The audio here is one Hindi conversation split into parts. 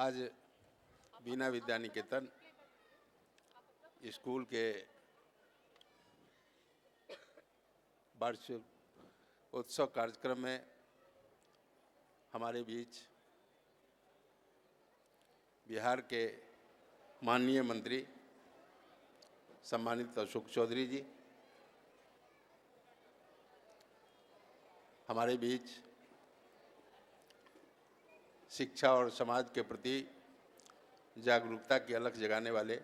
आज बीना विद्या निकेतन स्कूल के वार्षिक उत्सव कार्यक्रम में हमारे बीच बिहार के माननीय मंत्री सम्मानित अशोक चौधरी जी, हमारे बीच शिक्षा और समाज के प्रति जागरूकता की अलख जगाने वाले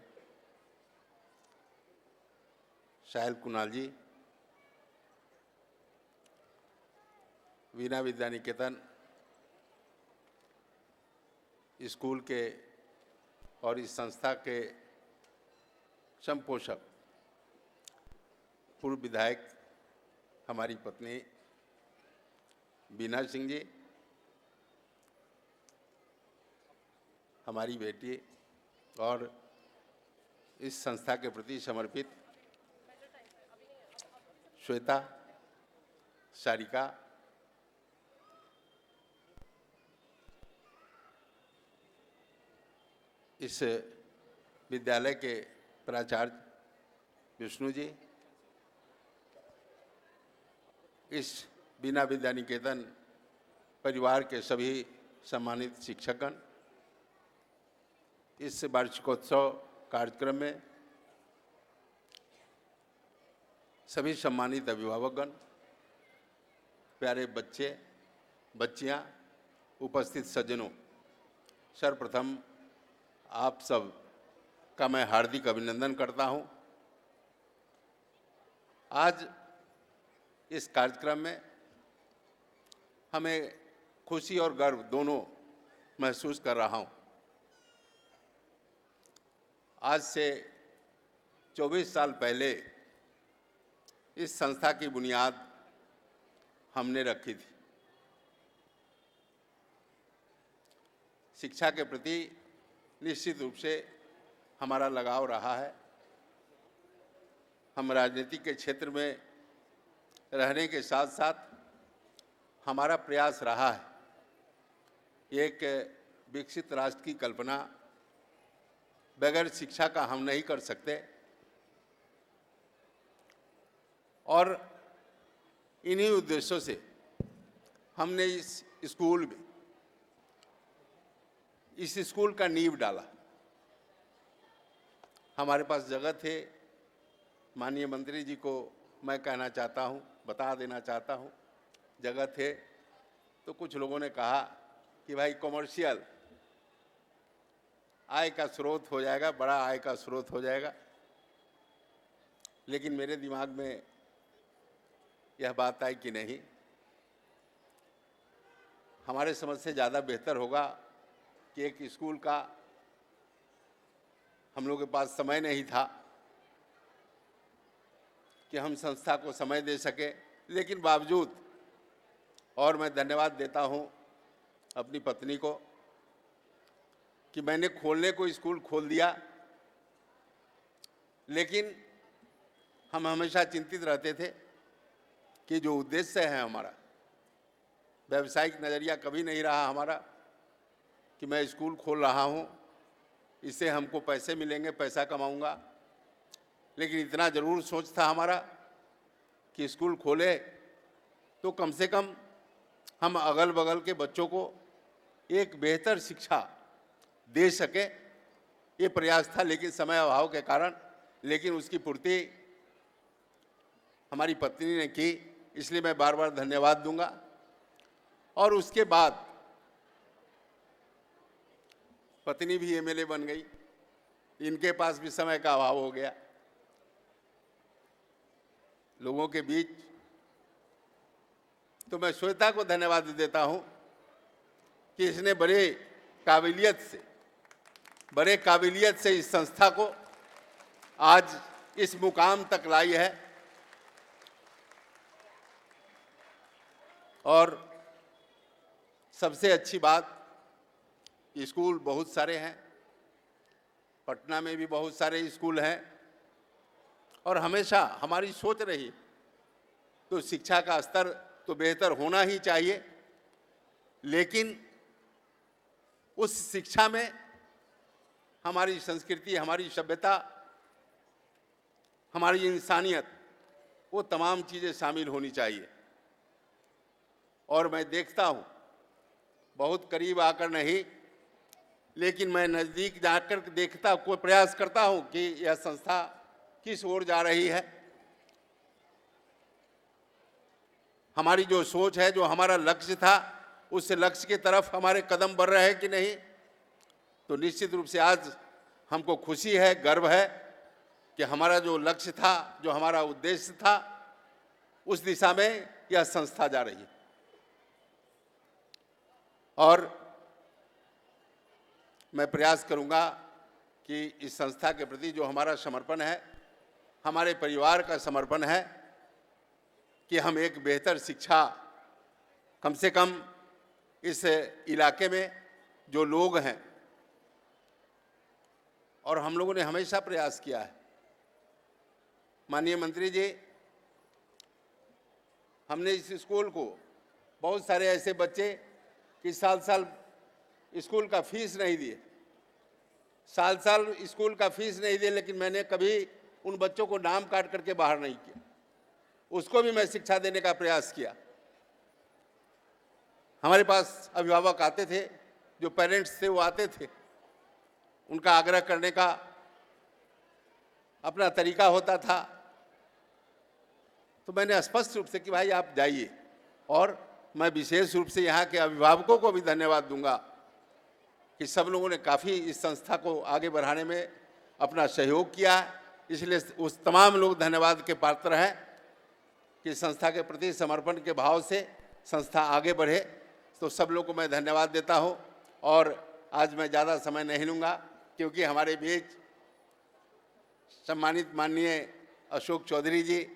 शायल कुणाल जी, बीना विद्या निकेतन स्कूल के और इस संस्था के संपोषक पूर्व विधायक हमारी पत्नी बीना सिंह जी, हमारी बेटी और इस संस्था के प्रति समर्पित श्वेता, सारिका, इस विद्यालय के प्राचार्य विष्णु जी, इस बीना विद्या निकेतन परिवार के सभी सम्मानित शिक्षकगण, इस वार्षिकोत्सव कार्यक्रम में सभी सम्मानित अभिभावकगण, प्यारे बच्चे, बच्चियां, उपस्थित सज्जनों, सर्वप्रथम आप सब का मैं हार्दिक अभिनंदन करता हूं। आज इस कार्यक्रम में हमें खुशी और गर्व दोनों महसूस कर रहा हूं। आज से 24 साल पहले इस संस्था की बुनियाद हमने रखी थी। शिक्षा के प्रति निश्चित रूप से हमारा लगाव रहा है। हम राजनीति के क्षेत्र में रहने के साथ साथ हमारा प्रयास रहा है एक विकसित राष्ट्र की कल्पना बगैर शिक्षा का हम नहीं कर सकते, और इन्हीं उद्देश्यों से हमने इस स्कूल का नींव डाला। हमारे पास जगह थे, माननीय मंत्री जी को मैं कहना चाहता हूं, बता देना चाहता हूं, जगह थे तो कुछ लोगों ने कहा कि भाई कॉमर्शियल आय का स्रोत हो जाएगा, बड़ा आय का स्रोत हो जाएगा। लेकिन मेरे दिमाग में यह बात आई कि नहीं, हमारे समझ से ज़्यादा बेहतर होगा कि एक स्कूल का हम लोग के पास समय नहीं था कि हम संस्था को समय दे सके, लेकिन बावजूद, और मैं धन्यवाद देता हूं अपनी पत्नी को कि मैंने खोलने को स्कूल खोल दिया, लेकिन हम हमेशा चिंतित रहते थे कि जो उद्देश्य है हमारा, व्यावसायिक नज़रिया कभी नहीं रहा हमारा कि मैं स्कूल खोल रहा हूं, इससे हमको पैसे मिलेंगे, पैसा कमाऊंगा। लेकिन इतना ज़रूर सोच था हमारा कि स्कूल खोले तो कम से कम हम अगल बगल के बच्चों को एक बेहतर शिक्षा दे सके, ये प्रयास था। लेकिन समय अभाव के कारण, लेकिन उसकी पूर्ति हमारी पत्नी ने की, इसलिए मैं बार बार धन्यवाद दूंगा। और उसके बाद पत्नी भी एमएलए बन गई, इनके पास भी समय का अभाव हो गया। लोगों के बीच तो मैं श्वेता को धन्यवाद देता हूं कि इसने बड़े काबिलियत से इस संस्था को आज इस मुकाम तक लाई है। और सबसे अच्छी बात, स्कूल बहुत सारे हैं, पटना में भी बहुत सारे स्कूल हैं, और हमेशा हमारी सोच रही तो शिक्षा का स्तर तो बेहतर होना ही चाहिए, लेकिन उस शिक्षा में हमारी संस्कृति, हमारी सभ्यता, हमारी इंसानियत, वो तमाम चीज़ें शामिल होनी चाहिए। और मैं देखता हूँ, बहुत करीब आकर नहीं, लेकिन मैं नज़दीक जाकर देखता को प्रयास करता हूँ कि यह संस्था किस ओर जा रही है। हमारी जो सोच है, जो हमारा लक्ष्य था, उस लक्ष्य की तरफ हमारे कदम बढ़ रहे हैं कि नहीं। तो निश्चित रूप से आज हमको खुशी है, गर्व है कि हमारा जो लक्ष्य था, जो हमारा उद्देश्य था, उस दिशा में यह संस्था जा रही है। और मैं प्रयास करूंगा कि इस संस्था के प्रति जो हमारा समर्पण है, हमारे परिवार का समर्पण है, कि हम एक बेहतर शिक्षा, कम से कम इस इलाके में जो लोग हैं, और हम लोगों ने हमेशा प्रयास किया है। माननीय मंत्री जी, हमने इस स्कूल को, बहुत सारे ऐसे बच्चे कि साल साल स्कूल का फीस नहीं दिए, साल साल स्कूल का फीस नहीं दिए, लेकिन मैंने कभी उन बच्चों को नाम काट करके बाहर नहीं किया। उसको भी मैं शिक्षा देने का प्रयास किया। हमारे पास अभिभावक आते थे, जो पेरेंट्स थे वो आते थे, उनका आग्रह करने का अपना तरीका होता था। तो मैंने स्पष्ट रूप से कि भाई आप जाइए, और मैं विशेष रूप से यहाँ के अभिभावकों को भी धन्यवाद दूंगा कि सब लोगों ने काफ़ी इस संस्था को आगे बढ़ाने में अपना सहयोग किया। इसलिए उस तमाम लोग धन्यवाद के पात्र हैं कि संस्था के प्रति समर्पण के भाव से संस्था आगे बढ़े। तो सब लोगों को मैं धन्यवाद देता हूँ। और आज मैं ज़्यादा समय नहीं लूँगा, क्योंकि हमारे बीच सम्मानित माननीय अशोक चौधरी जी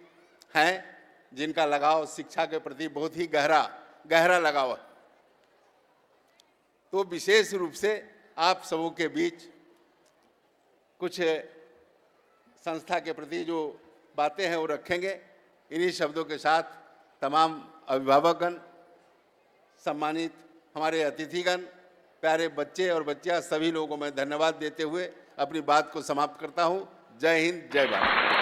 हैं, जिनका लगाव शिक्षा के प्रति बहुत ही गहरा लगाव है। तो विशेष रूप से आप सबों के बीच कुछ संस्था के प्रति जो बातें हैं वो रखेंगे। इन्हीं शब्दों के साथ तमाम अभिभावकगण, सम्मानित हमारे अतिथिगण, प्यारे बच्चे और बच्चियां, सभी लोगों को मैं धन्यवाद देते हुए अपनी बात को समाप्त करता हूं। जय हिंद, जय भारत।